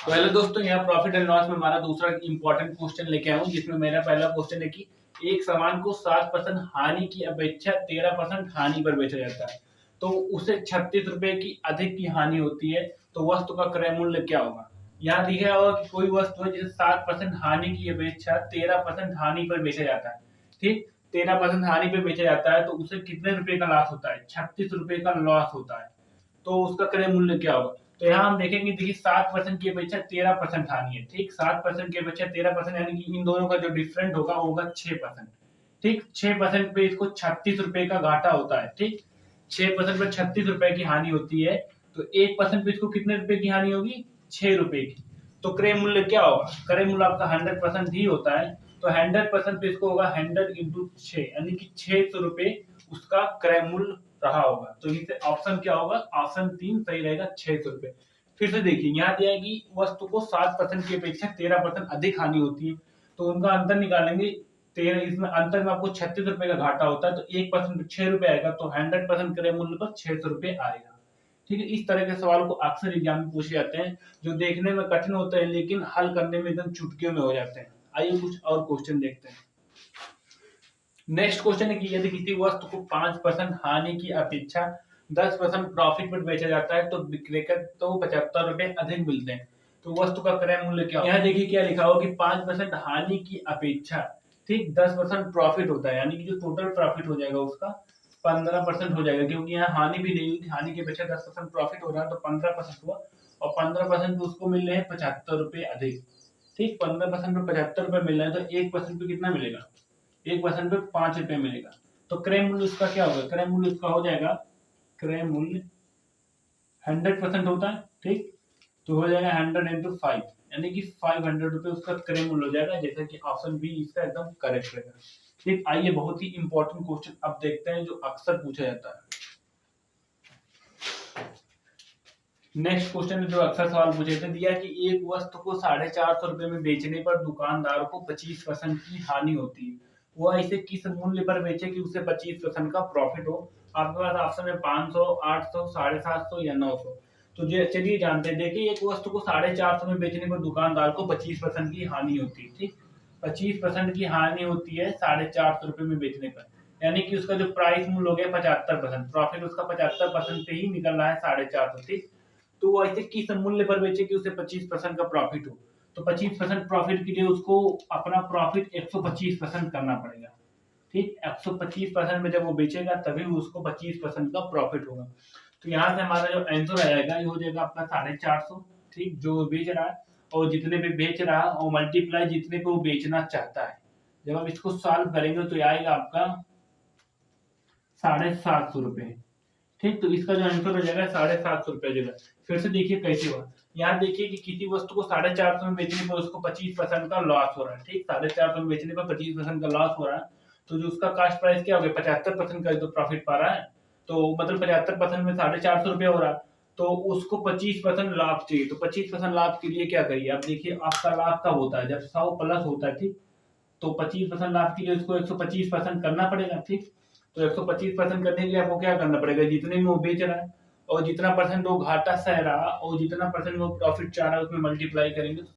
तो हेलो दोस्तों, यहाँ प्रॉफिट एंड लॉस में हमारा दूसरा इंपॉर्टेंट क्वेश्चन लेके आया हूँ, जिसमें मेरा पहला क्वेश्चन है कि एक सामान को 7% हानि की अपेक्षा 13% हानि पर बेचा जाता है, तो उसे 36 रुपए की अधिक की हानि होती है, तो वस्तु का क्रय मूल्य क्या होगा। यहाँ दिखा होगा कि कोई वस्तु है जिसे 7% हानि की अपेक्षा 13% हानि पर बेचा जाता है। ठीक, 13% हानि पर बेचा जाता है तो उसे कितने रुपए का लॉस होता है, 36 रुपए का लॉस होता है। तो उसका क्रय मूल्य क्या होगा। तो यहाँ हम देखेंगे, देखिए 7% की अपेक्षा 13% हानि है। ठीक, 7% की अपेक्षा 13% यानी कि इन दोनों का जो डिफरेंट होगा वो होगा 6%। ठीक, 6% पे इसको 36 रुपए का घाटा होता है। ठीक, 6% पे 36 रुपए की हानि होती है, तो 1% पे इसको कितने रुपए की हानि होगी, 6 रुपए की। तो क्रय मूल्य क्या होगा, क्रय मूल्य आपका 100% ही होता है, तो 100% पे इसको होगा 100 इंटू 6 यानी कि 600 रुपए उसका क्रय मूल्य रहा होगा। तो इसे ऑप्शन क्या होगा, ऑप्शन 3 सही रहेगा, 600 रुपए। फिर से देखिए, यहाँ दिया है कि वस्तु को 7% की अपेक्षा 13% अधिक हानि होती है, तो उनका अंतर निकालेंगे। 13, इसमें अंतर में आपको 36 रुपए का घाटा होता है, तो 1% 6 रुपए आएगा, तो 100% क्रय मूल्य पर 600 रुपए आएगा। ठीक है, इस तरह के सवाल को अक्सर एग्जाम में पूछे जाते हैं, जो देखने में कठिन होते हैं लेकिन हल करने में एकदम चुटकियों में हो जाते हैं। आइए कुछ और क्वेश्चन देखते हैं। नेक्स्ट क्वेश्चन है कि यदि किसी वस्तु को 5% हानि की अपेक्षा 10% प्रॉफिट पर बेचा जाता है, तो विक्रेता को 75 रुपए अधिक मिलते हैं, तो वस्तु का क्रय मूल्य क्या होगा। यहाँ देखिए क्या लिखा हो कि 5% हानि की अपेक्षा, ठीक, 10% प्रॉफिट होता है, यानी कि जो टोटल प्रॉफिट हो जाएगा उसका 15% हो जाएगा, क्योंकि यहाँ हानि भी नहीं हुई, हानि की अपेक्षा 10% प्रॉफिट हो रहा है, तो 15% हुआ, और 15% उसको मिल रहे हैं 75 रुपए अधिक। ठीक, 15% पे 75 रुपए मिल रहे हैं, तो 1% पे कितना मिलेगा, 1% पे 5 रुपए मिलेगा। तो क्रय मूल्य उसका क्या होगा, क्रय मूल्य उसका हो जाएगा, क्रय मूल्य 100% होता है। ठीक, तो हो जाएगा 100 इंटू 5 यानी कि 500 रुपए उसका क्रय मूल्य हो जाएगा, जैसा कि ऑप्शन बी इसका एकदम करेक्ट रहेगा। ठीक, आइए बहुत ही इंपॉर्टेंट क्वेश्चन अब देखते हैं, जो अक्सर पूछा जाता है। नेक्स्ट क्वेश्चन जो अक्सर सवाल पूछे थे, दिया कि एक वस्तु को 450 रुपए में बेचने पर दुकानदार को 25% की हानि होती है, वह इसे किस मूल्य पर बेचे कि उसे 25% का प्रॉफिट हो। आपके पास ऑप्शन है 500, 800, 750 या 900। तो चलिए जानते हैं। देखिए, एक वस्तु को 450 में बेचने पर दुकानदार को 25% की हानि होती है। ठीक, 25% की हानि होती है 450 रुपए में बेचने पर, यानी कि उसका जो प्राइस मूल्य हो गया 75%, प्रॉफिट उसका 75% पे ही निकल रहा है 450। ठीक, तो वो ऐसे किस मूल्य पर बेचे कि उसे 25% का प्रॉफिट हो। तो 25% प्रॉफिट के लिए उसको अपना प्रॉफिट 125% करना पड़ेगा। ठीक, 125% में जब वो बेचेगा तभी उसको 25% का प्रॉफिट होगा। तो यहाँ से हमारा जो आंसर आ जाएगा, ये हो जाएगा आपका 450। ठीक, जो बेच रहा है और जितने पे बेच रहा है और मल्टीप्लाई जितने पे वो बेचना चाहता है, जब हम इसको सॉल्व करेंगे तो आएगा आपका 750 रुपए। ठीक, तो इसका जो आंसर हो जाएगा 750 रुपए जो है। फिर से देखिए कैसे हुआ। यहाँ देखिए कि किसी वस्तु को 450 में बेचने पर उसको 25% का लॉस हो रहा है। ठीक, 450 में बेचने पर 25% का लॉस हो रहा है, तो जो उसका कास्ट प्राइस क्या हो गया, 75% का जो प्रॉफिट पा रहा है, तो मतलब 75% में 450 रुपया हो रहा है, तो उसको 25% लाभ चाहिए। तो 25% लाभ के लिए क्या करिए, अब देखिए आपका लाभ कब होता है, जब 100 प्लस होता है। ठीक, तो 25% लाभ के लिए उसको 125% करना पड़ेगा। ठीक, तो 125% करने के लिए आपको क्या करना पड़ेगा, जितने में वो बेच रहा है और जितना परसेंट वो घाटा सह रहा और जितना परसेंट वो प्रॉफिट चाह रहा है उसमें मल्टीप्लाई करेंगे।